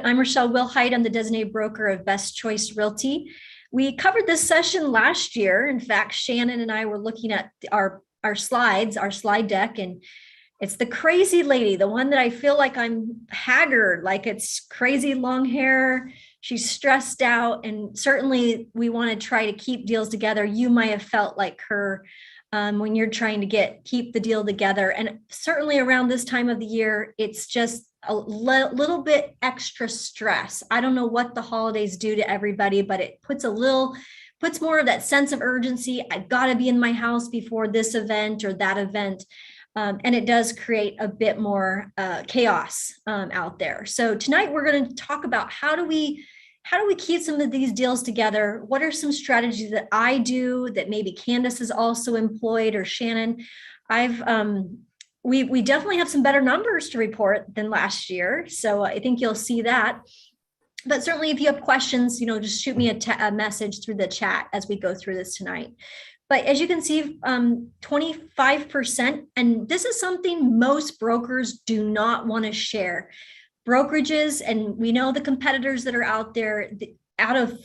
I'm Rochelle Wilhite. I'm the designated broker of Best Choice Realty. We covered this session last year. In fact, Shannon and I were looking at our slides, our slide deck, and it's the crazy lady, the one that I feel like I'm haggard, like it's crazy long hair. She's stressed out, and certainly we want to try to keep deals together. You might have felt like her when you're trying to keep the deal together. And certainly around this time of the year, it's just a little bit extra stress. I don't know what the holidays do to everybody, but it puts more of that sense of urgency. I've got to be in my house before this event or that event. And it does create a bit more chaos out there. So tonight we're going to talk about how do we keep some of these deals together? What are some strategies that I do that maybe Candace has also employed, or Shannon? We definitely have some better numbers to report than last year. So I think you'll see that. But certainly if you have questions, just shoot me a message through the chat as we go through this tonight. But as you can see, 25%, and this is something most brokers do not want to share. Brokerages, and we know the competitors that are out there, out of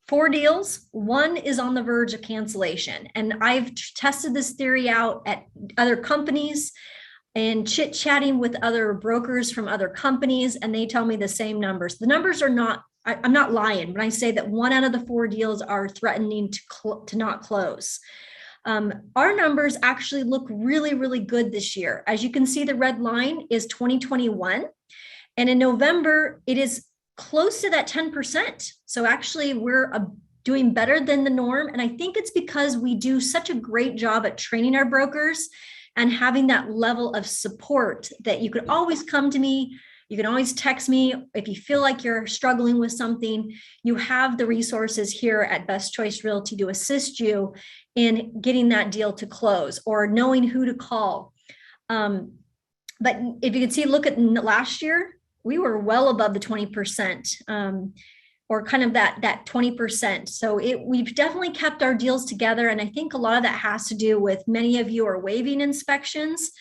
4 deals, 1 is on the verge of cancellation. And I've tested this theory out at other companies and chit-chatting with other brokers from other companies, and they tell me the same numbers. The numbers are not, I'm not lying when I say that 1 out of the 4 deals are threatening to not close. Our numbers actually look really, really good this year. As you can see, the red line is 2021. And in November, it is close to that 10%. So actually, we're doing better than the norm. And I think it's because we do such a great job at training our brokers and having that level of support that you could always come to me. You can always text me if you feel like you're struggling with something. You have the resources here at Best Choice Realty to assist you in getting that deal to close or knowing who to call. But if you can see, look at last year, we were well above the 20%, or kind of that 20%. So we've definitely kept our deals together. And I think a lot of that has to do with many of you are waiving inspections.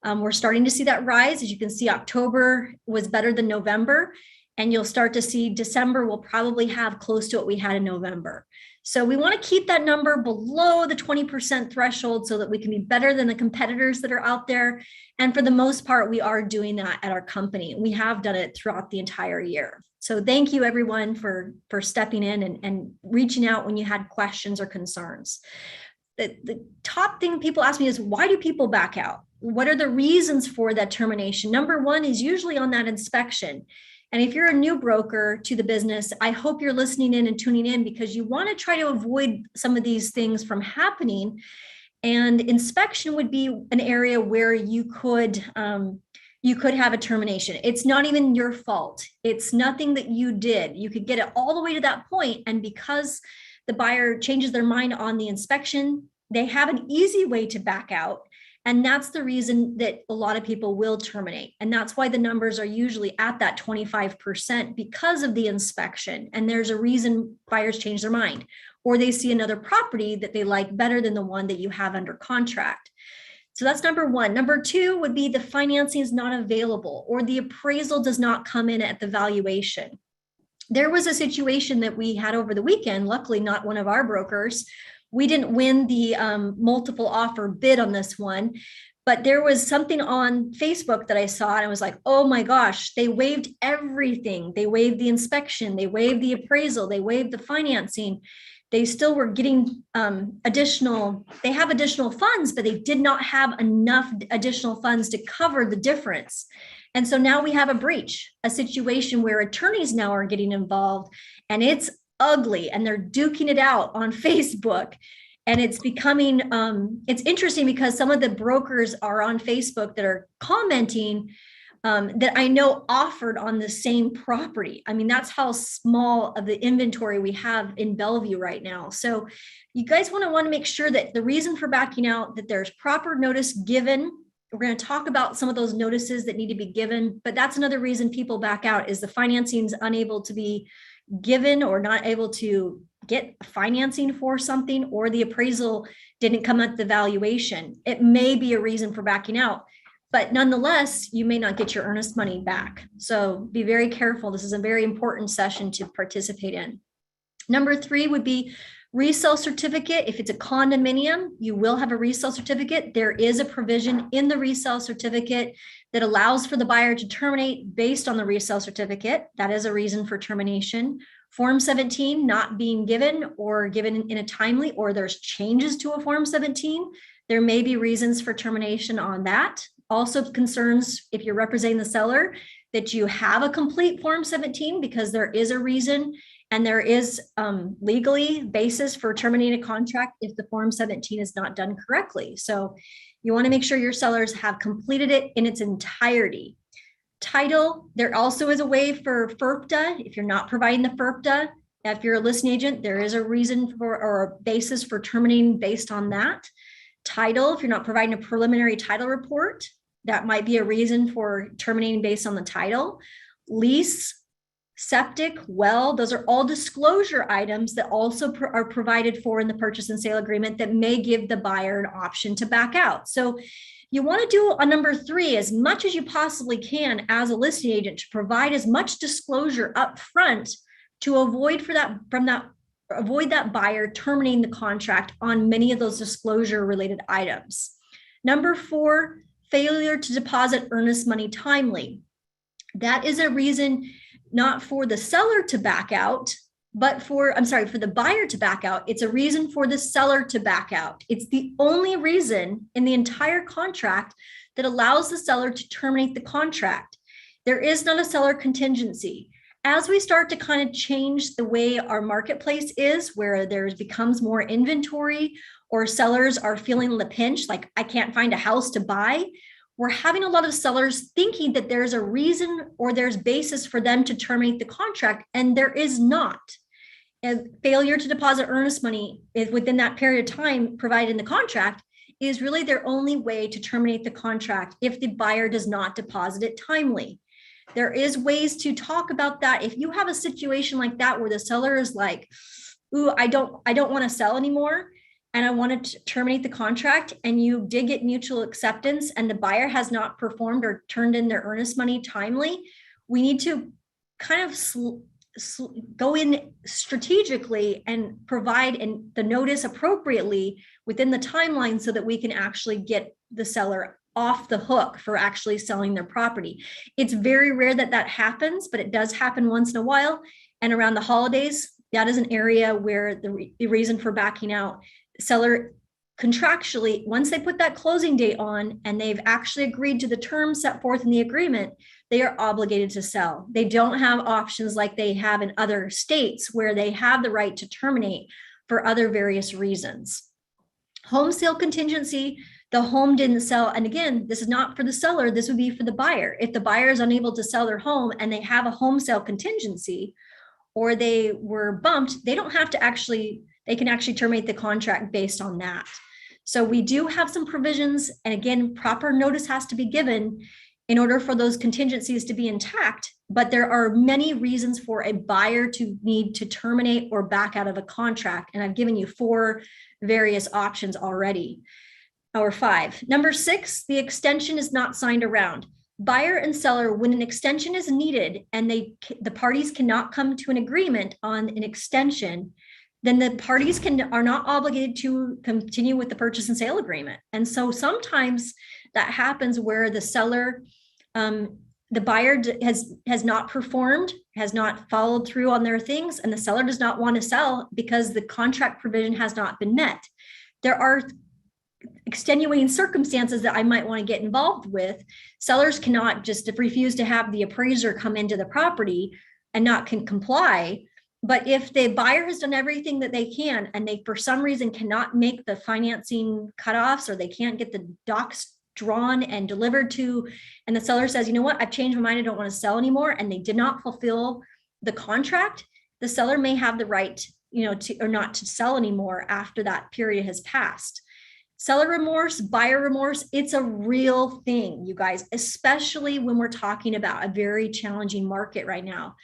We're starting to see that rise. As you can see, October was better than November, and you'll start to see December will probably have close to what we had in November. So we want to keep that number below the 20% threshold so that we can be better than the competitors that are out there. And for the most part, we are doing that at our company. We have done it throughout the entire year. So thank you everyone for stepping in and reaching out when you had questions or concerns. The top thing people ask me is, why do people back out? What are the reasons for that termination? Number 1 is usually on that inspection. And if you're a new broker to the business, I hope you're listening in and tuning in because you want to try to avoid some of these things from happening. And inspection would be an area where you could have a termination. It's not even your fault. It's nothing that you did. You could get it all the way to that point, and because the buyer changes their mind on the inspection, they have an easy way to back out. And that's the reason that a lot of people will terminate. And that's why the numbers are usually at that 25% because of the inspection. And there's a reason buyers change their mind, or they see another property that they like better than the one that you have under contract. So that's number 1. Number 2 would be the financing is not available, or the appraisal does not come in at the valuation. There was a situation that we had over the weekend, luckily not one of our brokers. We didn't win the multiple offer bid on this one, but there was something on Facebook that I saw, and I was like, oh my gosh, they waived everything. They waived the inspection, they waived the appraisal, they waived the financing. They still were getting they have additional funds, but they did not have enough additional funds to cover the difference. And so now we have a breach, a situation where attorneys now are getting involved, and it's ugly, and they're duking it out on Facebook. And it's becoming, it's interesting because some of the brokers are on Facebook that are commenting that I know offered on the same property. I mean, that's how small of the inventory we have in Bellevue right now. So you guys want to make sure that the reason for backing out, that there's proper notice given. We're going to talk about some of those notices that need to be given, but that's another reason people back out is the financing is unable to be given or not able to get financing for something, or the appraisal didn't come at the valuation. It may be a reason for backing out. but nonetheless, you may not get your earnest money back. So be very careful. This is a very important session to participate in. Number 3 would be resale certificate. If it's a condominium, you will have a resale certificate. There is a provision in the resale certificate that allows for the buyer to terminate based on the resale certificate. That is a reason for termination. Form 17 not being given or given in a timely, or there's changes to a Form 17. There may be reasons for termination on that. Also concerns if you're representing the seller that you have a complete Form 17, because there is a reason and there is legally basis for terminating a contract if the Form 17 is not done correctly. So you want to make sure your sellers have completed it in its entirety. Title, there also is a way for FERPTA. If you're not providing the FERPTA, if you're a listing agent, there is a reason for or a basis for terminating based on that. Title, if you're not providing a preliminary title report, that might be a reason for terminating based on the title. Lease, septic, well, those are all disclosure items that also are provided for in the purchase and sale agreement that may give the buyer an option to back out. So you want to do on number 3 as much as you possibly can as a listing agent to provide as much disclosure up front to avoid that buyer terminating the contract on many of those disclosure related items. Number 4, failure to deposit earnest money timely. That is a reason not for the seller to back out, but for the buyer to back out. It's a reason for the seller to back out. It's the only reason in the entire contract that allows the seller to terminate the contract. There is not a seller contingency. As we start to kind of change the way our marketplace is, where there becomes more inventory or sellers are feeling the pinch, like I can't find a house to buy, we're having a lot of sellers thinking that there's a reason or there's basis for them to terminate the contract, and there is not. And failure to deposit earnest money within that period of time provided in the contract is really their only way to terminate the contract if the buyer does not deposit it timely. There is ways to talk about that. If you have a situation like that where the seller is like, ooh, I don't want to sell anymore, and I want to terminate the contract, and you did get mutual acceptance and the buyer has not performed or turned in their earnest money timely, we need to kind of go in strategically and provide the notice appropriately within the timeline so that we can actually get the seller off the hook for actually selling their property. It's very rare that that happens, but it does happen once in a while. And around the holidays, that is an area where the reason for backing out, seller contractually, once they put that closing date on and they've actually agreed to the terms set forth in the agreement, they are obligated to sell. They don't have options like they have in other states where they have the right to terminate for other various reasons. Home sale contingency, the home didn't sell. And again, this is not for the seller, this would be for the buyer. If the buyer is unable to sell their home and they have a home sale contingency or they were bumped, they don't have to they can actually terminate the contract based on that. So we do have some provisions, and again, proper notice has to be given in order for those contingencies to be intact, but there are many reasons for a buyer to need to terminate or back out of a contract, and I've given you 4 various options already, or 5. Number 6, the extension is not signed around. Buyer and seller, when an extension is needed and the parties cannot come to an agreement on an extension, then the parties are not obligated to continue with the purchase and sale agreement. And so sometimes that happens where the seller, the buyer has not performed, has not followed through on their things, and the seller does not want to sell because the contract provision has not been met. There are extenuating circumstances that I might want to get involved with. Sellers cannot just refuse to have the appraiser come into the property and not comply. But if the buyer has done everything that they can and they, for some reason, cannot make the financing cutoffs or they can't get the docs drawn and delivered to, and the seller says, you know what, I've changed my mind, I don't want to sell anymore, and they did not fulfill the contract, the seller may have the right, to or not to sell anymore after that period has passed. Seller remorse, buyer remorse, it's a real thing, you guys, especially when we're talking about a very challenging market right now.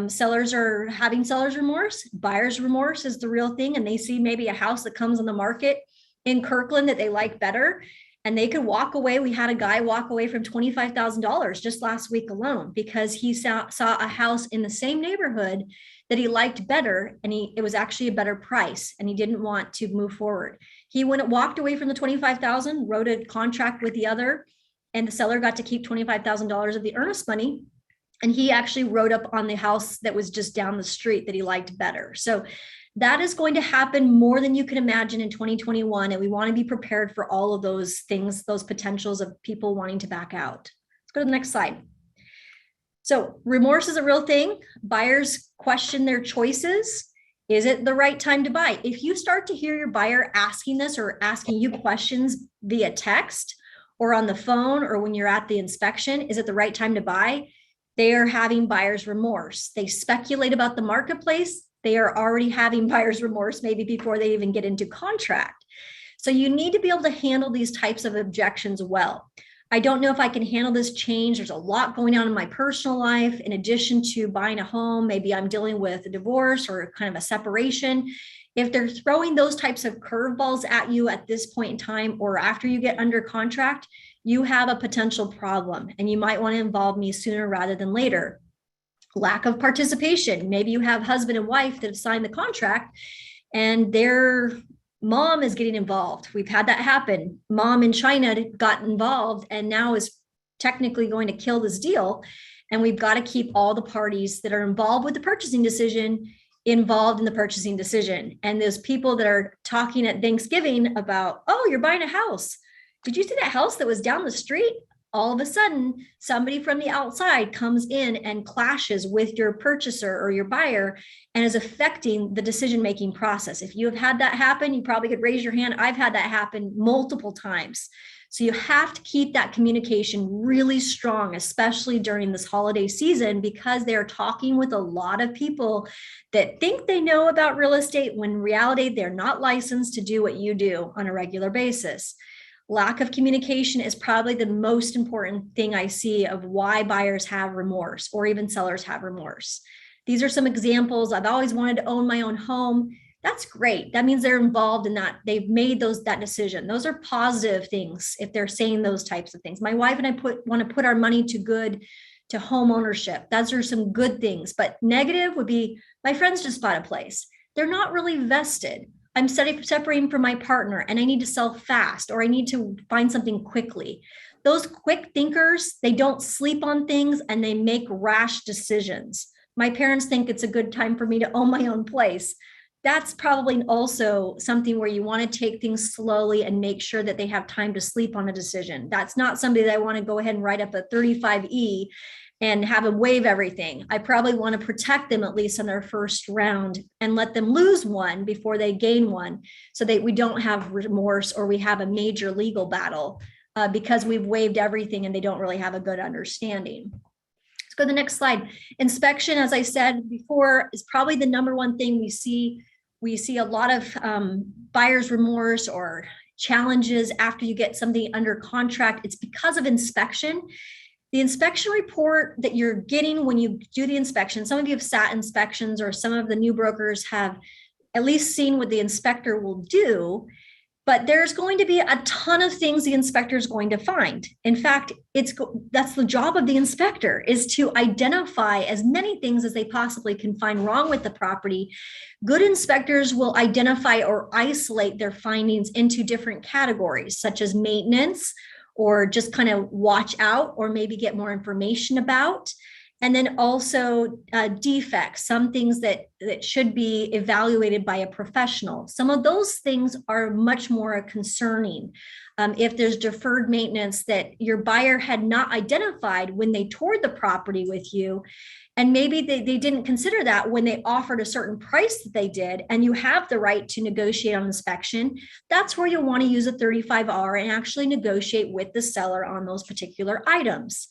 Sellers are having seller's remorse. Buyer's remorse is the real thing, and they see maybe a house that comes on the market in Kirkland that they like better, and they could walk away. We had a guy walk away from $25,000 just last week alone because he saw a house in the same neighborhood that he liked better, and it was actually a better price, and he didn't want to move forward. He walked away from the 25,000, wrote a contract with the other, and the seller got to keep $25,000 of the earnest money. And he actually wrote up on the house that was just down the street that he liked better. So that is going to happen more than you can imagine in 2021. And we want to be prepared for all of those things, those potentials of people wanting to back out. Let's go to the next slide. So remorse is a real thing. Buyers question their choices. Is it the right time to buy? If you start to hear your buyer asking this or asking you questions via text or on the phone or when you're at the inspection, is it the right time to buy? They are having buyer's remorse. They speculate about the marketplace. They are already having buyer's remorse maybe before they even get into contract. So you need to be able to handle these types of objections well. I don't know if I can handle this change. There's a lot going on in my personal life. In addition to buying a home, maybe I'm dealing with a divorce or kind of a separation. If they're throwing those types of curveballs at you at this point in time or after you get under contract, you have a potential problem and you might want to involve me sooner rather than later. Lack of participation. Maybe you have husband and wife that have signed the contract and their mom is getting involved. We've had that happen. Mom in China got involved and now is technically going to kill this deal. And we've got to keep all the parties that are involved with the purchasing decision involved in the purchasing decision. And those people that are talking at Thanksgiving about, oh, you're buying a house. Did you see that house that was down the street? All of a sudden, somebody from the outside comes in and clashes with your purchaser or your buyer and is affecting the decision-making process. If you have had that happen, you probably could raise your hand. I've had that happen multiple times. So you have to keep that communication really strong, especially during this holiday season, because they're talking with a lot of people that think they know about real estate when in reality, they're not licensed to do what you do on a regular basis. Lack of communication is probably the most important thing I see of why buyers have remorse or even sellers have remorse. These are some examples. I've always wanted to own my own home. That's great. That means they're involved in that. They've made that decision. Those are positive things if they're saying those types of things. My wife and I want to put our money to good to home ownership. Those are some good things. But negative would be my friends just bought a place. They're not really vested. I'm separating from my partner and I need to sell fast or I need to find something quickly. Those quick thinkers, they don't sleep on things and they make rash decisions. My parents think it's a good time for me to own my own place. That's probably also something where you want to take things slowly and make sure that they have time to sleep on a decision. That's not somebody that I want to go ahead and write up a 35E and have them waive everything. I probably want to protect them at least in their first round and let them lose one before they gain one so that we don't have remorse or we have a major legal battle because we've waived everything and they don't really have a good understanding. Let's go to the next slide. Inspection, as I said before, is probably the number one thing we see. We see a lot of buyer's remorse or challenges after you get something under contract. It's because of inspection. The inspection report that you're getting when you do the inspection, some of you have sat inspections or some of the new brokers have at least seen what the inspector will do, but there's going to be a ton of things the inspector is going to find. In fact, that's the job of the inspector, is to identify as many things as they possibly can find wrong with the property. Good inspectors will identify or isolate their findings into different categories, such as maintenance, or just kind of watch out or maybe get more information about. And then also defects, some things that should be evaluated by a professional. Some of those things are much more concerning. If there's deferred maintenance that your buyer had not identified when they toured the property with you, and maybe they didn't consider that when they offered a certain price that they did, and you have the right to negotiate on inspection, that's where you'll want to use a 35R and actually negotiate with the seller on those particular items.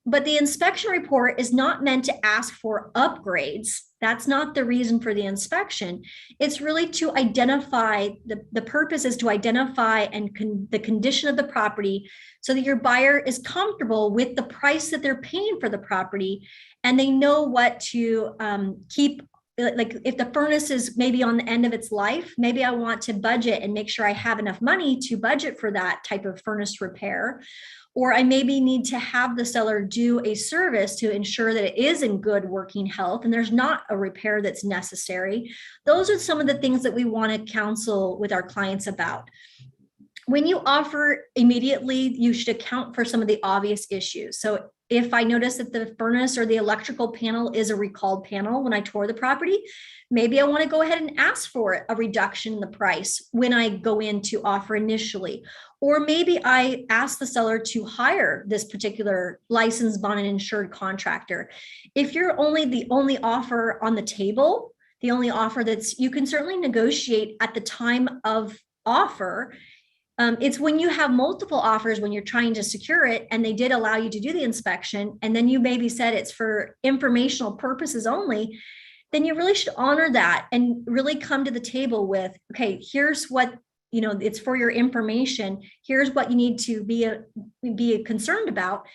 But the inspection report is not meant to ask for upgrades. That's not the reason for the inspection. It's really to identify, the purpose is to identify the condition of the property so that your buyer is comfortable with the price that they're paying for the property and they know what to keep like if the furnace is maybe on the end of its life, maybe I want to budget and make sure I have enough money to budget for that type of furnace repair. Or I maybe need to have the seller do a service to ensure that it is in good working health and there's not a repair that's necessary. Those are some of the things that we want to counsel with our clients about. When you offer immediately, you should account for some of the obvious issues. So if I notice that the furnace or the electrical panel is a recalled panel when I tour the property, maybe I want to go ahead and ask for a reduction in the price when I go in to offer initially. Or maybe I ask the seller to hire this particular licensed, bonded, and insured contractor. If you're the only offer on the table, the only offer you can certainly negotiate at the time of offer. It's when you have multiple offers, when you're trying to secure it and they did allow you to do the inspection, and then you maybe said it's for informational purposes only, then you really should honor that and really come to the table with, okay, here's what, it's for your information. Here's what you need to be concerned about.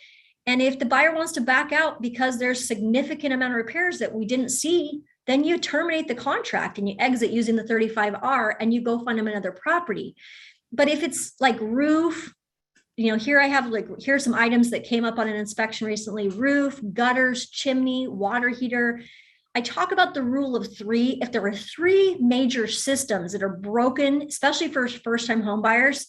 And if the buyer wants to back out because there's significant amount of repairs that we didn't see, then you terminate the contract and you exit using the 35R and you go find them another property. But if it's like roof, here's some items that came up on an inspection recently: roof, gutters, chimney, water heater. I talk about the rule of three. If there are three major systems that are broken, especially for first-time home buyers,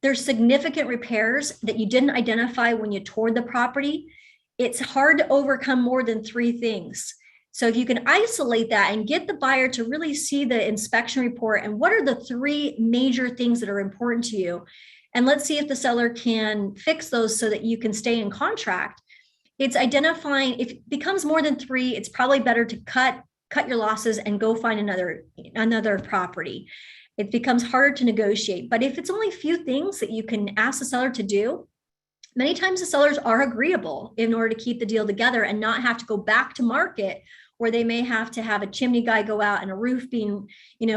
there's significant repairs that you didn't identify when you toured the property. It's hard to overcome more than three things. So if you can isolate that and get the buyer to really see the inspection report and what are the three major things that are important to you, and let's see if the seller can fix those so that you can stay in contract. It's identifying, if it becomes more than three, it's probably better to cut your losses and go find another property. It becomes harder to negotiate. But if it's only a few things that you can ask the seller to do, many times the sellers are agreeable in order to keep the deal together and not have to go back to market, where they may have to have a chimney guy go out and a roof being,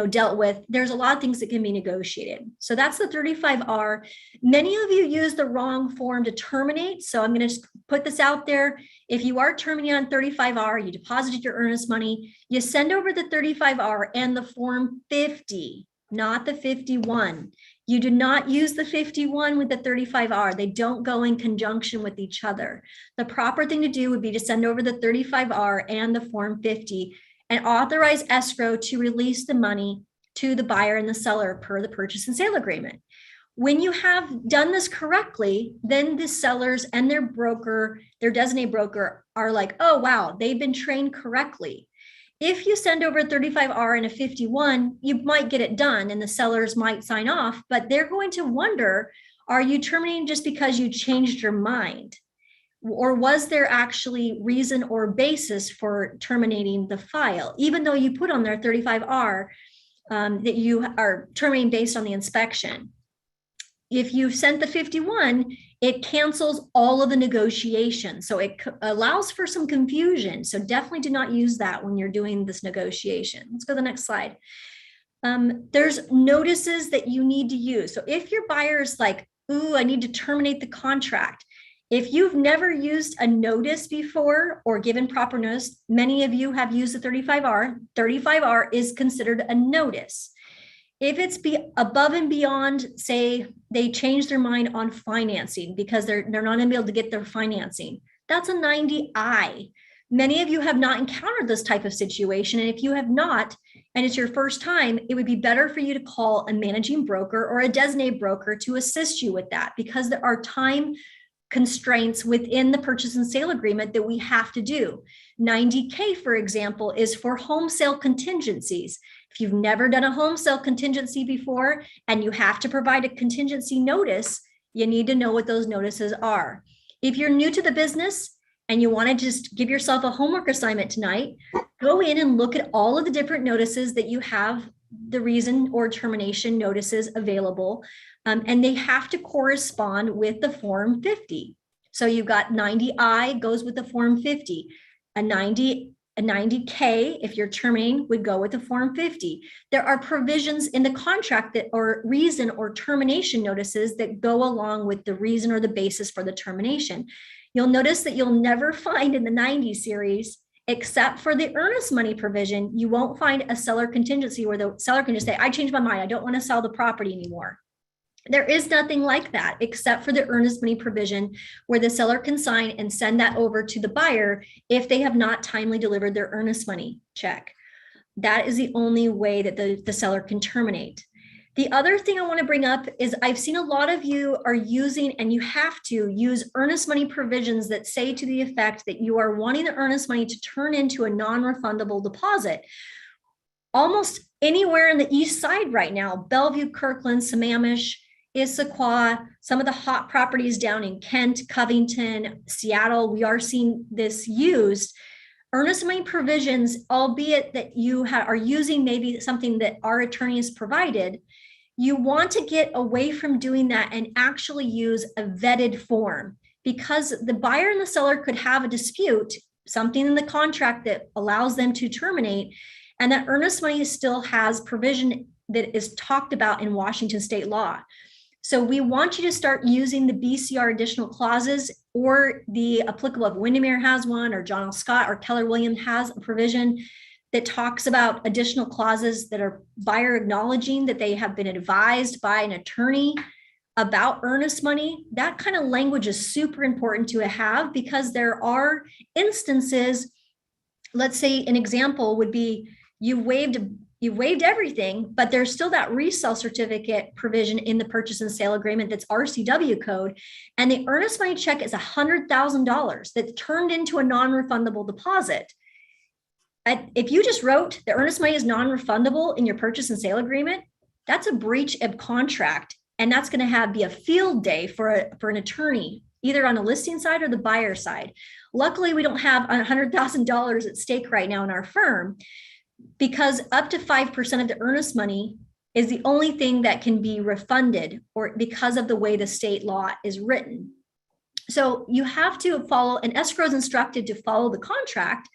dealt with. There's a lot of things that can be negotiated. So that's the 35R. Many of you use the wrong form to terminate. So I'm going to just put this out there. If you are terminating on 35R, you deposited your earnest money, you send over the 35R and the form 50, not the 51. You do not use the 51 with the 35R. They don't go in conjunction with each other. The proper thing to do would be to send over the 35R and the form 50 and authorize escrow to release the money to the buyer and the seller per the purchase and sale agreement. When you have done this correctly, then the sellers and their broker, their designated broker, are like, oh, wow, they've been trained correctly. If you send over a 35R and a 51, you might get it done and the sellers might sign off, but they're going to wonder, are you terminating just because you changed your mind? Or was there actually reason or basis for terminating the file, even though you put on there 35R that you are terminating based on the inspection? If you sent the 51, it cancels all of the negotiation. So it allows for some confusion. So definitely do not use that when you're doing this negotiation. Let's go to the next slide. There's notices that you need to use. So if your buyer is like, ooh, I need to terminate the contract. If you've never used a notice before or given proper notice, many of you have used the 35R. 35R is considered a notice. If it's above and beyond, say they change their mind on financing because they're not going to be able to get their financing, that's a 90I. Many of you have not encountered this type of situation. And if you have not, and it's your first time, it would be better for you to call a managing broker or a designated broker to assist you with that, because there are time constraints within the purchase and sale agreement that we have to do. 90K, for example, is for home sale contingencies. If you've never done a home sale contingency before and you have to provide a contingency notice, you need to know what those notices are. If you're new to the business and you want to just give yourself a homework assignment tonight, go in and look at all of the different notices that you have, the reason or termination notices available, and they have to correspond with the Form 50. So you've got 90I goes with the Form 50. A 90K, if you're terminating, would go with the Form 50. There are provisions in the contract that are reason or termination notices that go along with the reason or the basis for the termination. You'll notice that you'll never find in the 90 series except for the earnest money provision. You won't find a seller contingency where the seller can just say, I changed my mind, I don't want to sell the property anymore. There is nothing like that except for the earnest money provision where the seller can sign and send that over to the buyer if they have not timely delivered their earnest money check. That is the only way that the seller can terminate. The other thing I want to bring up is I've seen a lot of you are using, and you have to use earnest money provisions that say to the effect that you are wanting the earnest money to turn into a non-refundable deposit. Almost anywhere in the East Side right now, Bellevue, Kirkland, Sammamish, Issaquah, some of the hot properties down in Kent, Covington, Seattle, we are seeing this used. Earnest money provisions, albeit that you are using maybe something that our attorney has provided, you want to get away from doing that and actually use a vetted form, because the buyer and the seller could have a dispute, something in the contract that allows them to terminate, and that earnest money still has provision that is talked about in Washington state law. So we want you to start using the BCR additional clauses, or the applicable, if Windermere has one, or John L. Scott or Keller Williams has a provision that talks about additional clauses that are buyer acknowledging that they have been advised by an attorney about earnest money. That kind of language is super important to have, because there are instances, let's say an example would be you waived everything, but there's still that resale certificate provision in the purchase and sale agreement that's RCW code. And the earnest money check is $100,000 that's turned into a non-refundable deposit. If you just wrote the earnest money is non-refundable in your purchase and sale agreement, that's a breach of contract. And that's going to be a field day for an attorney, either on the listing side or the buyer side. Luckily, we don't have $100,000 at stake right now in our firm, because up to 5% of the earnest money is the only thing that can be refunded, or because of the way the state law is written. So you have to follow, and escrow is instructed to follow the contract.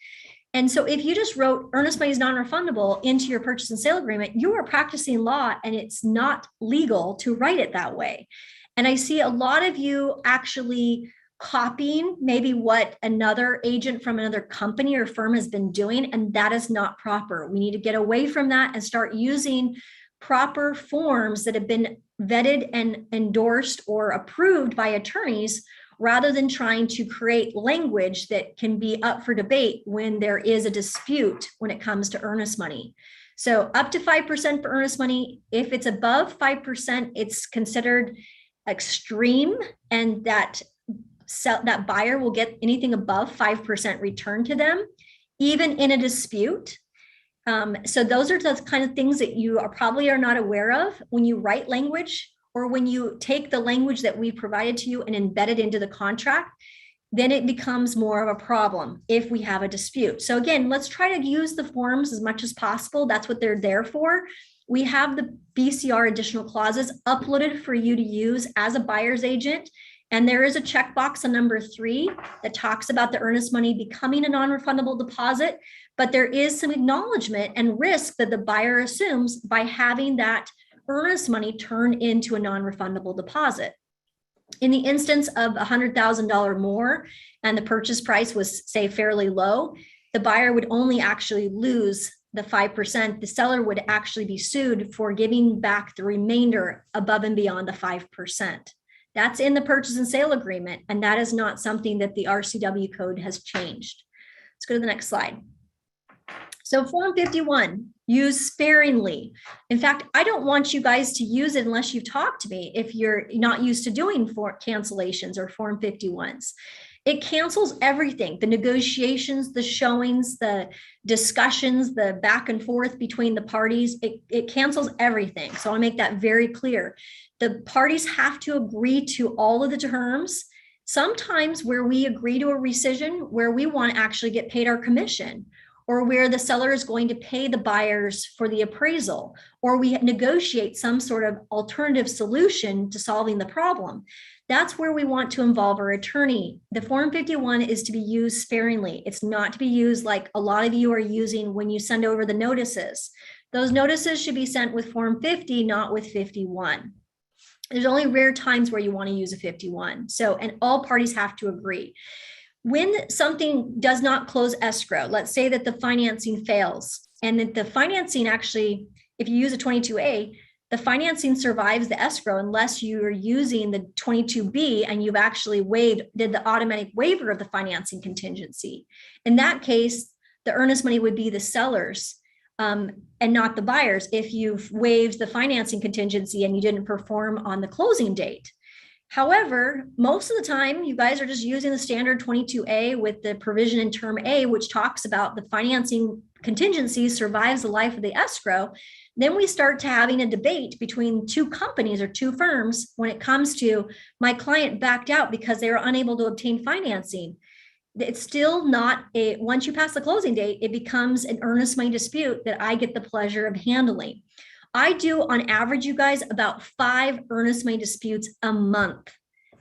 And so if you just wrote earnest money is non-refundable into your purchase and sale agreement, you are practicing law, and it's not legal to write it that way. And I see a lot of you actually copying maybe what another agent from another company or firm has been doing, and that is not proper. We need to get away from that and start using proper forms that have been vetted and endorsed or approved by attorneys, rather than trying to create language that can be up for debate when there is a dispute when it comes to earnest money. So up to 5% for earnest money. If it's above 5%, it's considered extreme, and that buyer will get anything above 5% returned to them, even in a dispute. So those are the kind of things that you probably are not aware of when you write language, or when you take the language that we provided to you and embed it into the contract. Then it becomes more of a problem if we have a dispute. So again, let's try to use the forms as much as possible. That's what they're there for. We have the BCR additional clauses uploaded for you to use as a buyer's agent. And there is a checkbox on number 3 that talks about the earnest money becoming a non-refundable deposit, but there is some acknowledgement and risk that the buyer assumes by having that earnest money turn into a non-refundable deposit. In the instance of $100,000 more, and the purchase price was, say, fairly low, the buyer would only actually lose the 5%. The seller would actually be sued for giving back the remainder above and beyond the 5%. That's in the purchase and sale agreement, and that is not something that the RCW code has changed. Let's go to the next slide. So Form 51, use sparingly. In fact, I don't want you guys to use it unless you've talked to me, if you're not used to doing cancellations or Form 51s. It cancels everything, the negotiations, the showings, the discussions, the back and forth between the parties. It cancels everything. So I'll make that very clear. The parties have to agree to all of the terms. Sometimes where we agree to a rescission, where we want to actually get paid our commission, or where the seller is going to pay the buyers for the appraisal, or we negotiate some sort of alternative solution to solving the problem. That's where we want to involve our attorney. The Form 51 is to be used sparingly. It's not to be used like a lot of you are using when you send over the notices. Those notices should be sent with Form 50, not with 51. There's only rare times where you want to use a 51. So, and all parties have to agree. When something does not close escrow, let's say that the financing fails and that the financing actually, if you use a 22A, the financing survives the escrow unless you're using the 22B and you've actually did the automatic waiver of the financing contingency. In that case, the earnest money would be the sellers and not the buyers if you've waived the financing contingency and you didn't perform on the closing date. However, most of the time, you guys are just using the standard 22A with the provision in Term A, which talks about the financing contingency survives the life of the escrow. Then we start to having a debate between two companies or two firms when it comes to my client backed out because they were unable to obtain financing. It's still not once you pass the closing date, it becomes an earnest money dispute that I get the pleasure of handling. I do on average, you guys, about 5 earnest money disputes a month.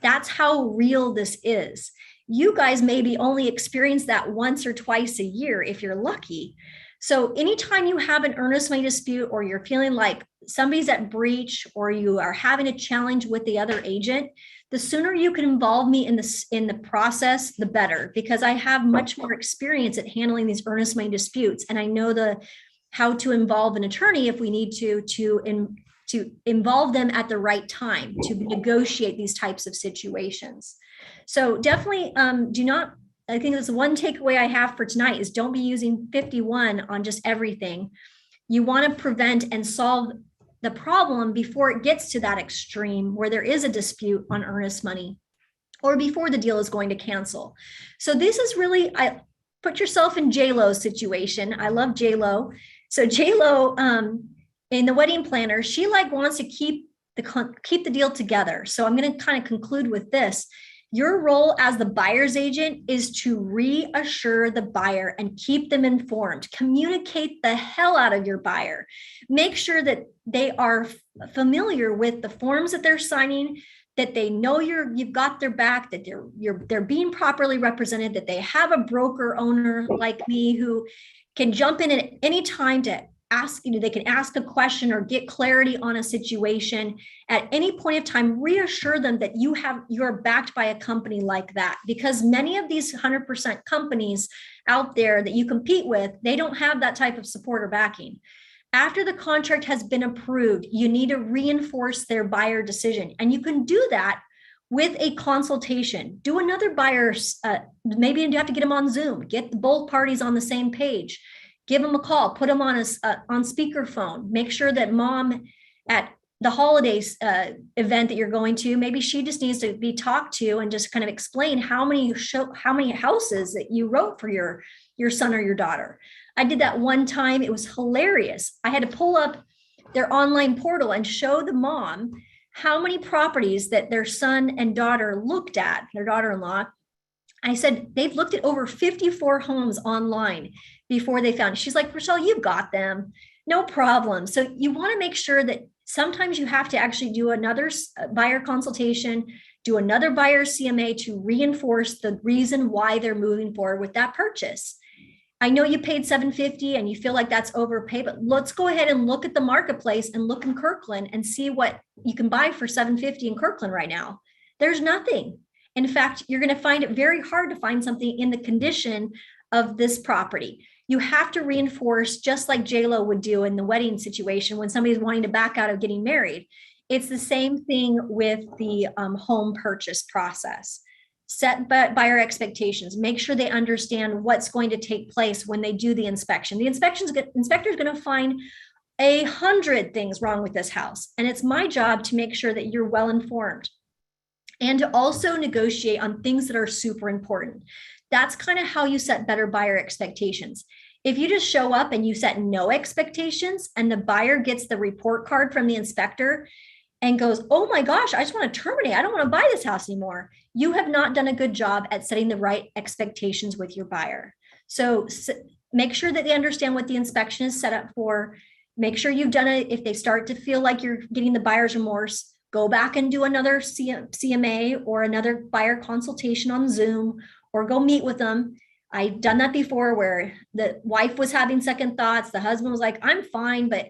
That's how real this is. You guys maybe only experience that once or twice a year if you're lucky. So anytime you have an earnest money dispute or you're feeling like somebody's at breach or you are having a challenge with the other agent, the sooner you can involve me in the process, the better, because I have much more experience at handling these earnest money disputes. And I know how to involve an attorney if we need to involve them at the right time to negotiate these types of situations. So definitely I think that's one takeaway I have for tonight is don't be using 51 on just everything. You want to prevent and solve the problem before it gets to that extreme where there is a dispute on earnest money or before the deal is going to cancel. So this is really, put yourself in J-Lo's situation. I love J-Lo. So J-Lo, in the wedding planner, she wants to keep the deal together. So I'm going to kind of conclude with this. Your role as the buyer's agent is to reassure the buyer and keep them informed. Communicate the hell out of your buyer. Make sure that they are familiar with the forms that they're signing, that they know you've got their back, that they're being properly represented, that they have a broker owner like me who can jump in at any time to ask, they can ask a question or get clarity on a situation at any point of time. Reassure them that you're backed by a company like that, because many of these 100% companies out there that you compete with, they don't have that type of support or backing. After the contract has been approved, you need to reinforce their buyer decision. And you can do that with a consultation. Do another buyer's, maybe you have to get them on Zoom, get both parties on the same page. Give them a call, put them on speakerphone. Make sure that mom at the holidays event that you're going to, maybe she just needs to be talked to and just kind of explain how many houses that you wrote for your son or your daughter. I did that one time. It was hilarious. I had to pull up their online portal and show the mom how many properties that their son and daughter looked at, their daughter-in-law. I said, they've looked at over 54 homes online before they found it. She's like, Rochelle, you've got them. No problem. So you want to make sure that sometimes you have to actually do another buyer consultation, do another buyer CMA to reinforce the reason why they're moving forward with that purchase. I know you paid $750 and you feel like that's overpay, but let's go ahead and look at the marketplace and look in Kirkland and see what you can buy for $750 in Kirkland right now. There's nothing. In fact, you're going to find it very hard to find something in the condition of this property. You have to reinforce, just like J-Lo would do in the wedding situation when somebody's wanting to back out of getting married. It's the same thing with the home purchase process. Set buyer expectations. Make sure they understand what's going to take place when they do the inspection. The inspector is going to find 100 things wrong with this house. And it's my job to make sure that you're well informed and to also negotiate on things that are super important. That's kind of how you set better buyer expectations. If you just show up and you set no expectations and the buyer gets the report card from the inspector and goes, oh my gosh, I just want to terminate. I don't want to buy this house anymore. You have not done a good job at setting the right expectations with your buyer. So make sure that they understand what the inspection is set up for. Make sure you've done it. If they start to feel like you're getting the buyer's remorse, go back and do another CMA or another buyer consultation on Zoom, or go meet with them. I've done that before where the wife was having second thoughts. The husband was like, I'm fine, but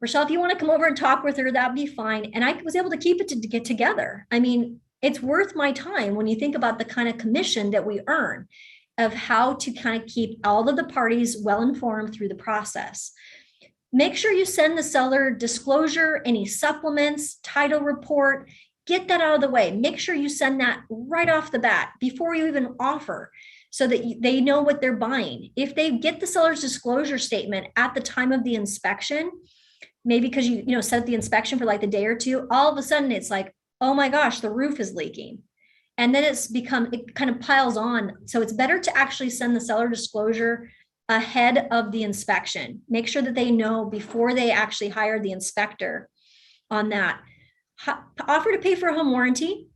Rochelle, if you want to come over and talk with her, that'd be fine. And I was able to keep it to get together. I mean, it's worth my time when you think about the kind of commission that we earn of how to kind of keep all of the parties well informed through the process. Make sure you send the seller disclosure, any supplements, title report, get that out of the way. Make sure you send that right off the bat before you even offer, so that they know what they're buying. If they get the seller's disclosure statement at the time of the inspection, maybe because you set the inspection for like the day or two, all of a sudden it's like, oh my gosh, the roof is leaking. And then it kind of piles on. So it's better to actually send the seller disclosure ahead of the inspection. Make sure that they know before they actually hire the inspector on that. Offer to pay for a home warranty.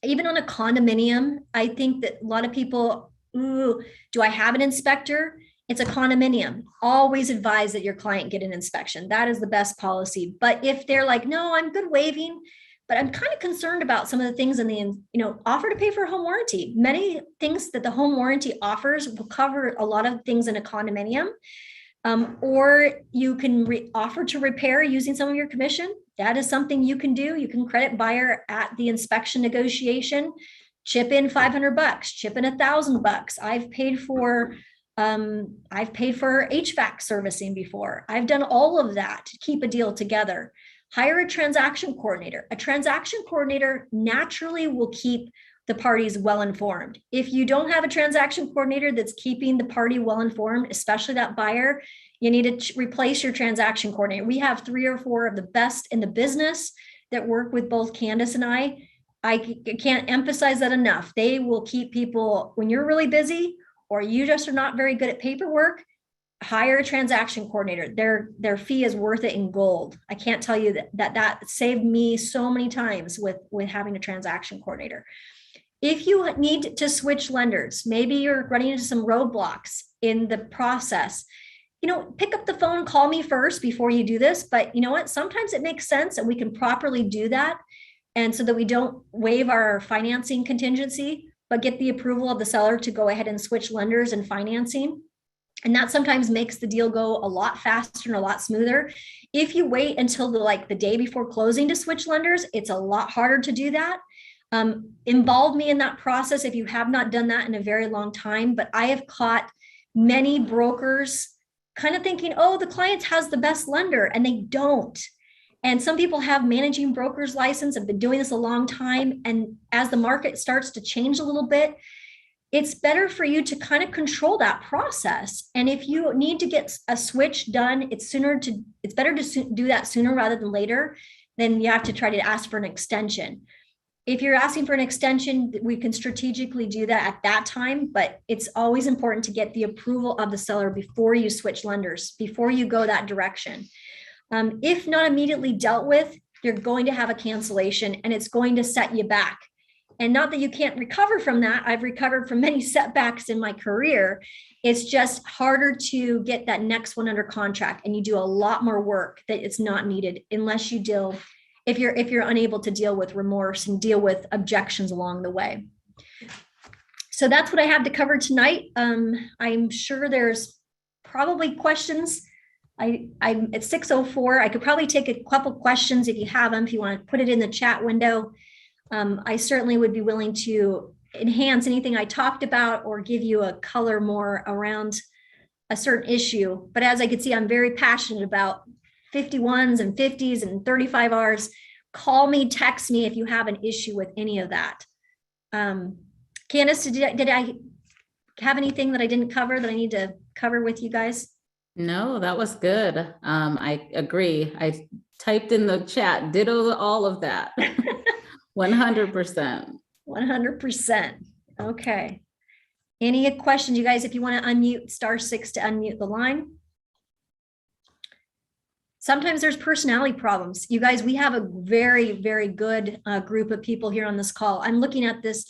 Even on a condominium, I think that a lot of people, ooh, do I have an inspector? It's a condominium. Always advise that your client get an inspection. That is the best policy. But if they're like, no, I'm good waiving, but I'm kind of concerned about some of the things in the, offer to pay for a home warranty. Many things that the home warranty offers will cover a lot of things in a condominium. Or you can offer to repair using some of your commission. That is something you can do. You can credit buyer at the inspection negotiation, chip in $500, chip in $1,000. I've paid for HVAC servicing before. I've done all of that to keep a deal together. Hire a transaction coordinator. A transaction coordinator naturally will keep the parties well informed. If you don't have a transaction coordinator that's keeping the party well informed, especially that buyer, you need to replace your transaction coordinator. We have 3 or 4 of the best in the business that work with both Candace and I. I can't emphasize that enough. They will keep people, when you're really busy or you just are not very good at paperwork, hire a transaction coordinator. Their fee is worth it in gold. I can't tell you that saved me so many times with having a transaction coordinator. If you need to switch lenders, maybe you're running into some roadblocks in the process, pick up the phone and call me first before you do this. But you know what? Sometimes it makes sense and we can properly do that. And so that we don't waive our financing contingency, but get the approval of the seller to go ahead and switch lenders and financing. And that sometimes makes the deal go a lot faster and a lot smoother. If you wait until the day before closing to switch lenders, it's a lot harder to do that. Involve me in that process if you have not done that in a very long time. But I have caught many brokers kind of thinking, oh, the client has the best lender, and they don't. And some people have managing brokers license, have been doing this a long time. And as the market starts to change a little bit, it's better for you to kind of control that process. And if you need to get a switch done, it's better to do that sooner rather than later. Then you have to try to ask for an extension. If you're asking for an extension, we can strategically do that at that time, but it's always important to get the approval of the seller before you switch lenders, before you go that direction. If not immediately dealt with, you're going to have a cancellation and it's going to set you back. And not that you can't recover from that. I've recovered from many setbacks in my career. It's just harder to get that next one under contract, and you do a lot more work that it's not needed unless you deal, if you're unable to deal with remorse and deal with objections along the way. So that's what I have to cover tonight. I'm sure there's probably questions. I'm at 6:04. I could probably take a couple questions if you have them, if you want to put it in the chat window. I certainly would be willing to enhance anything I talked about or give you a color more around a certain issue. But as I can see, I'm very passionate about 51s and 50s and 35Rs. Call me, text me if you have an issue with any of that. Candace, did I have anything that I didn't cover that I need to cover with you guys? No, that was good. I agree. I typed in the chat, ditto all of that. 100%. 100%. Okay. Any questions, you guys? If you want to unmute, *6 to unmute the line. Sometimes there's personality problems. You guys, we have a very, very good group of people here on this call. I'm looking at this,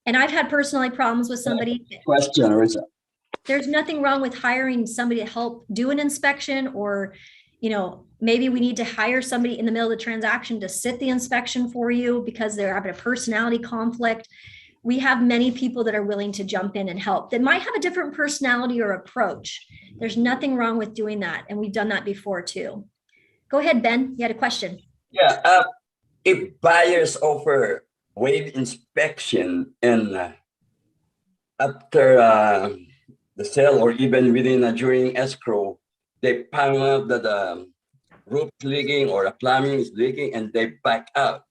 and I've had personality problems with somebody. Question, Arisa. There's nothing wrong with hiring somebody to help do an inspection, or maybe we need to hire somebody in the middle of the transaction to sit the inspection for you because they're having a personality conflict. We have many people that are willing to jump in and help that might have a different personality or approach. There's nothing wrong with doing that. And we've done that before too. Go ahead, Ben, you had a question. Yeah, if buyers offer waive inspection and after the sale or even within during escrow, they found out that the roof leaking or the plumbing is leaking and they back out.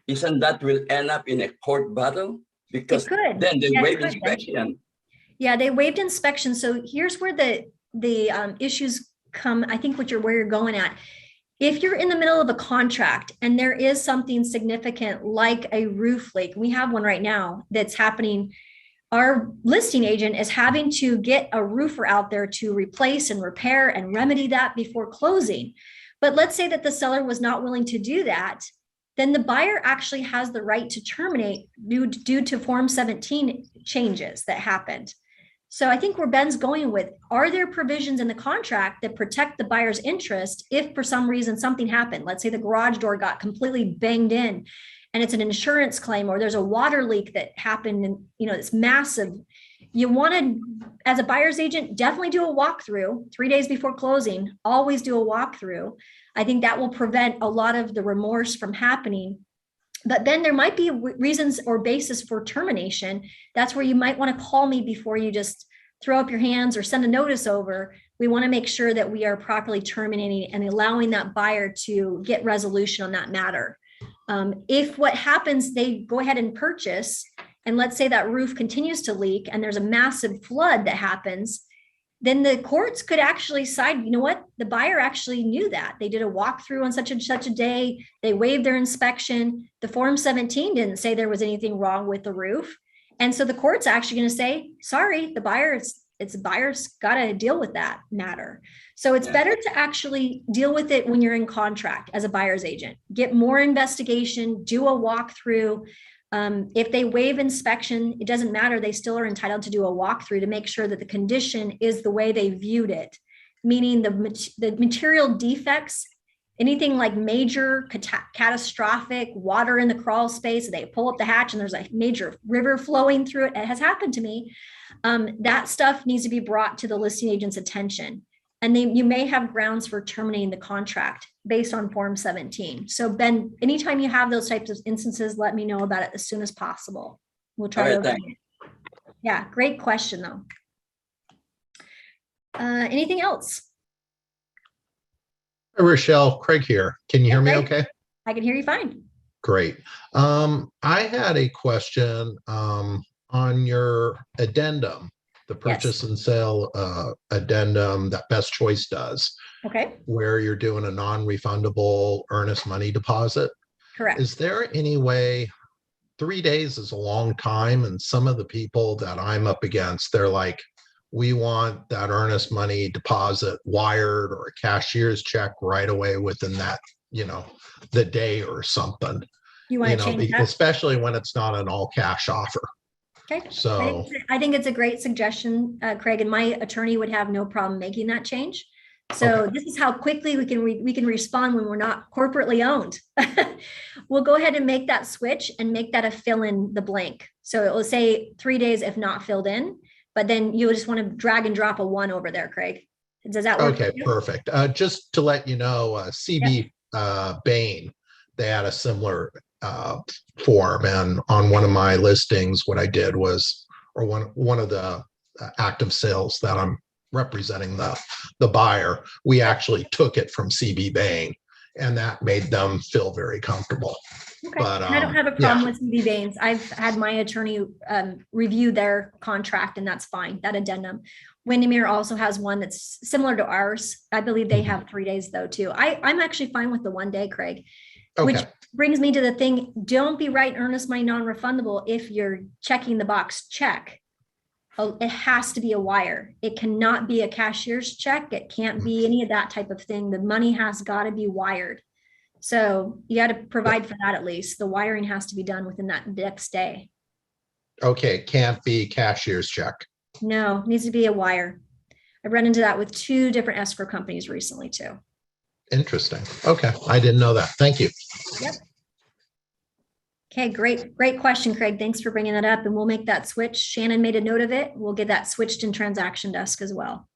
Isn't that will end up in a court battle? Because It could. then they Yeah, it waive could, Ben. inspection. Yeah, they waived inspection. So here's where the issues come. I think where you're going at. If you're in the middle of a contract and there is something significant like a roof leak, we have one right now that's happening. Our listing agent is having to get a roofer out there to replace and repair and remedy that before closing. But let's say that the seller was not willing to do that, then the buyer actually has the right to terminate due to Form 17 changes that happened. So I think where Ben's going with, are there provisions in the contract that protect the buyer's interest if for some reason something happened? Let's say the garage door got completely banged in and it's an insurance claim, or there's a water leak that happened and it's massive. You want to, as a buyer's agent, definitely do a walkthrough 3 days before closing. Always do a walkthrough. I think that will prevent a lot of the remorse from happening. But then there might be reasons or basis for termination. That's where you might want to call me before you just throw up your hands or send a notice over. We want to make sure that we are properly terminating and allowing that buyer to get resolution on that matter. If what happens, they go ahead and purchase, and let's say that roof continues to leak and there's a massive flood that happens, then the courts could actually side, you know what, the buyer actually knew that. They did a walkthrough on such and such a day. They waived their inspection. The Form 17 didn't say there was anything wrong with the roof. And so the court's actually going to say, sorry, the buyer, it's the buyer's got to deal with that matter. So it's better to actually deal with it when you're in contract as a buyer's agent. Get more investigation, do a walkthrough. If they waive inspection, it doesn't matter. They still are entitled to do a walkthrough to make sure that the condition is the way they viewed it, meaning the material defects, anything like major catastrophic water in the crawl space, they pull up the hatch and there's a major river flowing through it. It has happened to me. That stuff needs to be brought to the listing agent's attention. And then you may have grounds for terminating the contract based on Form 17. So Ben, anytime you have those types of instances, let me know about it as soon as possible. We'll try to avoid it. Yeah, great question though. Anything else? Hi, Rochelle, Craig here. Can you hear me okay? I can hear you fine. Great. I had a question on your addendum, the purchase and sale addendum that Best Choice does. Okay. Where you're doing a non-refundable earnest money deposit. Correct. Is there any way, 3 days is a long time, and some of the people that I'm up against, they're like, we want that earnest money deposit wired or a cashier's check right away within that, the day or something. You want to change that? Especially when it's not an all cash offer. Okay. So I think it's a great suggestion, Craig, and my attorney would have no problem making that change. So This is how quickly we can respond when we're not corporately owned. We'll go ahead and make that switch and make that a fill in the blank. So it will say 3 days if not filled in, but then you just want to drag and drop a 1 over there, Craig. Does that work? Okay, perfect. Just to let you know, CB Bain, they had a similar form, and on one of my listings, what I did was, or one of the active sales that I'm representing the buyer, we actually took it from CB Bain, and that made them feel very comfortable. Okay. But I don't have a problem with CB Bains. I've had my attorney review their contract, and that's fine, that addendum. Windermere also has one that's similar to ours. I believe they have 3 days though too. I'm actually fine with the 1 day, Craig. Which brings me to the thing, don't be writing earnest money non-refundable if you're checking the box check. It has to be a wire. It cannot be a cashier's check. It can't be any of that type of thing. The money has got to be wired. So you got to provide for that at least. The wiring has to be done within that next day. Okay, can't be cashier's check. No, it needs to be a wire. I run into that with 2 different escrow companies recently too. Interesting. Okay, I didn't know that. Thank you. Yep. Okay, great question, Craig. Thanks for bringing that up, and we'll make that switch. Shannon made a note of it. We'll get that switched in transaction desk as well.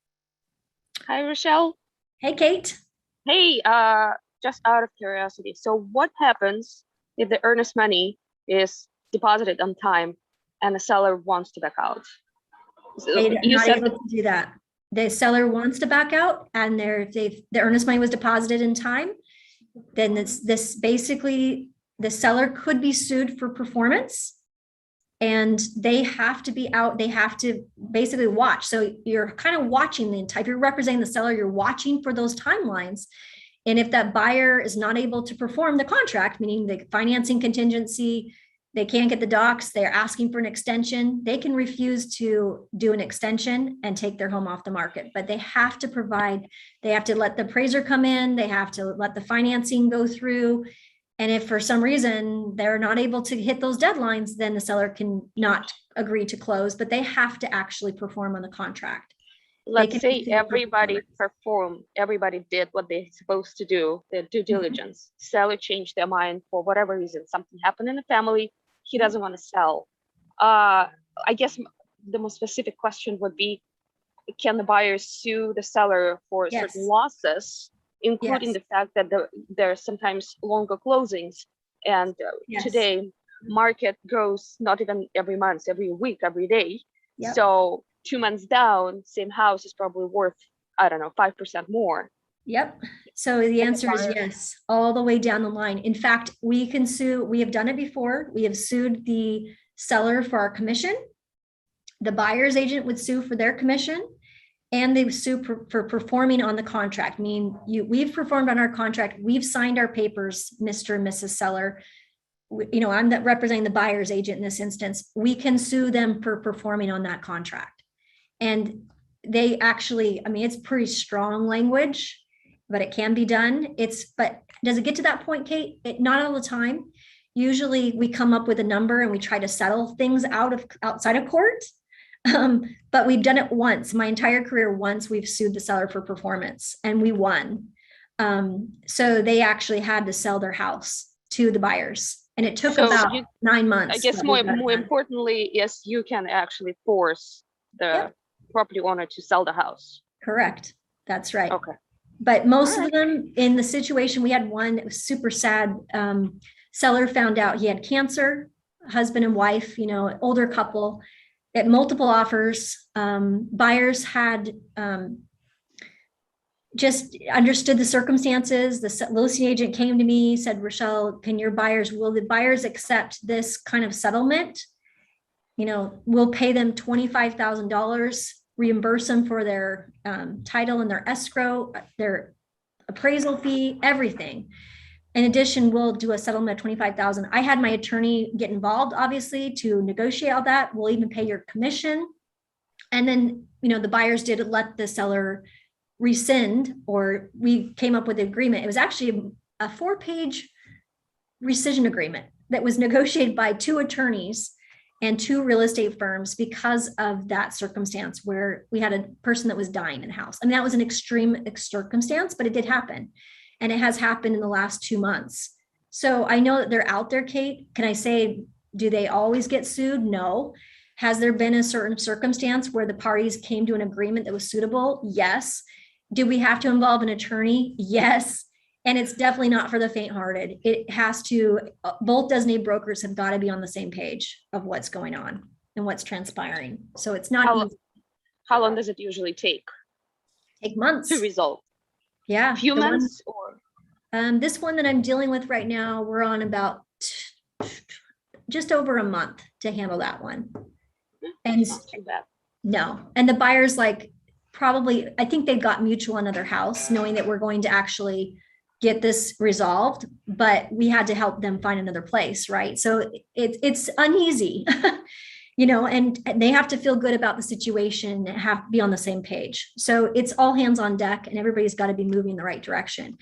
Hi, Rochelle. Hey, Kate. Hey, just out of curiosity, so what happens if the earnest money is deposited on time and the seller wants to back out? So They're you not said able to do that. The seller wants to back out, and the earnest money was deposited in time, then this basically, the seller could be sued for performance. And they have to be out, they have to basically watch. So you're kind of watching the entire, if you're representing the seller, you're watching for those timelines. And if that buyer is not able to perform the contract, meaning the financing contingency, they can't get the docs, they're asking for an extension, they can refuse to do an extension and take their home off the market. But they have to provide, they have to let the appraiser come in, they have to let the financing go through. And if for some reason they're not able to hit those deadlines, then the seller can not agree to close, but they have to actually perform on the contract. let's say everybody performed, everybody did what they're supposed to do, their due diligence. Seller changed their mind for whatever reason, something happened in the family, he doesn't want to sell. I guess the most specific question would be, can the buyer sue the seller for Yes. certain losses, including Yes. the fact that there are sometimes longer closings, and Yes. today market grows not even every month, every week, every day. Yep. So 2 months down, same house is probably worth, I don't know, 5% more. Yep. So the answer is yes, all the way down the line. In fact, we can sue, we have done it before. We have sued the seller for our commission. The buyer's agent would sue for their commission, and they sue for performing on the contract. Meaning we've performed on our contract. We've signed our papers, Mr. and Mrs. Seller. I'm representing the buyer's agent in this instance. We can sue them for performing on that contract. And they actually, it's pretty strong language, but it can be done. But does it get to that point, Kate? Not all the time. Usually we come up with a number and we try to settle things outside of court. But we've done it once, my entire career. Once we've sued the seller for performance and we won. So they actually had to sell their house to the buyers, and it took about 9 months. I guess more importantly, is you can actually force the property owner to sell the house. Correct. That's right. Okay. But most of them, in the situation, we had one that was super sad. Seller found out he had cancer, husband and wife, older couple, at multiple offers. Buyers had just understood the circumstances. The listing agent came to me, said, Rochelle, will the buyers accept this kind of settlement? We'll pay them $25,000, reimburse them for their title and their escrow, their appraisal fee, everything. In addition, we'll do a settlement of $25,000. I had my attorney get involved, obviously, to negotiate all that. We'll even pay your commission. And then, the buyers did let the seller rescind, or we came up with an agreement. It was actually a 4-page rescission agreement that was negotiated by 2 attorneys and 2 real estate firms because of that circumstance where we had a person that was dying in the house. That was an extreme circumstance, but it did happen. And it has happened in the last 2 months. So I know that they're out there, Kate. Can I say, do they always get sued? No. Has there been a certain circumstance where the parties came to an agreement that was suitable? Yes. Do we have to involve an attorney? Yes. And it's definitely not for the faint-hearted. It has to, both designated brokers have got to be on the same page of what's going on and what's transpiring. So it's not easy. How long does it usually take? Take months to resolve. Yeah. A few months or? This one that I'm dealing with right now, we're on about just over a month to handle that one. And not too bad. No. And the buyer's probably, I think they got mutual another house, knowing that we're going to actually get this resolved, but we had to help them find another place, right? So it's uneasy, and they have to feel good about the situation, have to be on the same page. So it's all hands on deck, and everybody's got to be moving in the right direction.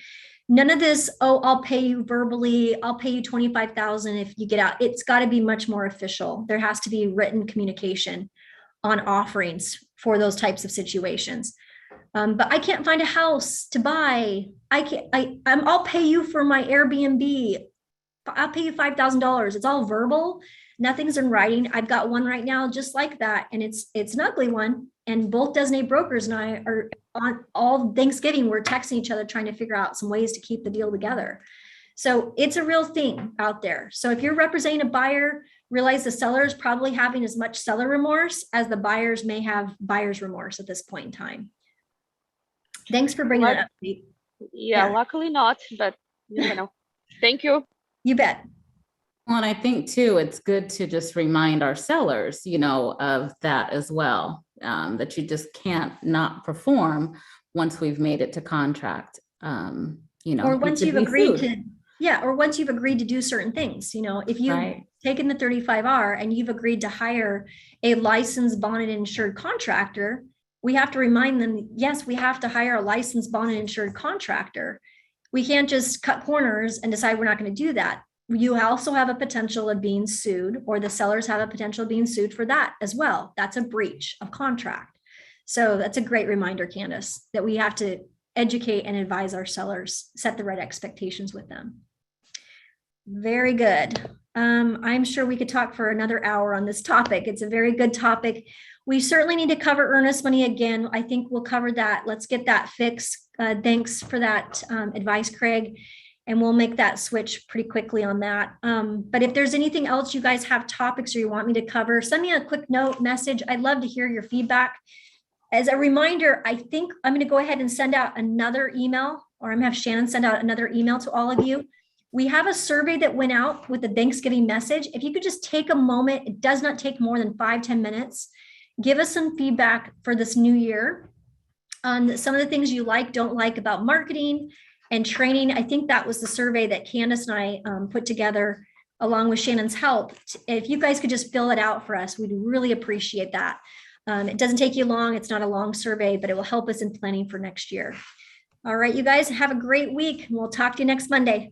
None of this, I'll pay you verbally, I'll pay you $25,000 if you get out. It's got to be much more official. There has to be written communication on offerings for those types of situations. But I can't find a house to buy. I'll pay you for my Airbnb. I'll pay you $5,000. It's all verbal. Nothing's in writing. I've got one right now just like that. And it's an ugly one. And both designated brokers and I are on all Thanksgiving, we're texting each other, trying to figure out some ways to keep the deal together. So it's a real thing out there. So if you're representing a buyer, realize the seller is probably having as much seller remorse as the buyers may have buyer's remorse at this point in time. Thanks for bringing that up, Pete. Yeah, Yeah. luckily not, but you never know. Thank you. You bet. Well, and I think too, it's good to just remind our sellers, of that as well, that you just can't not perform once we've made it to contract. Or You once could you've be agreed sued. to, yeah, or once you've agreed to do certain things, if you've Right. taken the 35R and you've agreed to hire a licensed bonded insured contractor, we have to remind them, yes, we have to hire a licensed bonded insured contractor. We can't just cut corners and decide we're not going to do that. You also have a potential of being sued, or the sellers have a potential of being sued for that as well. That's a breach of contract. So that's a great reminder, Candace, that we have to educate and advise our sellers, set the right expectations with them. Very good. I'm sure we could talk for another hour on this topic. It's a very good topic. We certainly need to cover earnest money again. I think we'll cover that. Let's get that fixed. Thanks for that advice, Craig. And we'll make that switch pretty quickly on that. But if there's anything else you guys have topics or you want me to cover, send me a quick note message. I'd love to hear your feedback. As a reminder, I think I'm going to go ahead and send out another email, or I'm going to have Shannon send out another email to all of you. We have a survey that went out with the Thanksgiving message. If you could just take a moment, it does not take more than 5-10 minutes. Give us some feedback for this new year on some of the things you like, don't like about marketing and training. I think that was the survey that Candace and I put together along with Shannon's help. If you guys could just fill it out for us, we'd really appreciate that. It doesn't take you long. It's not a long survey, but it will help us in planning for next year. All right, you guys have a great week. We'll talk to you next Monday.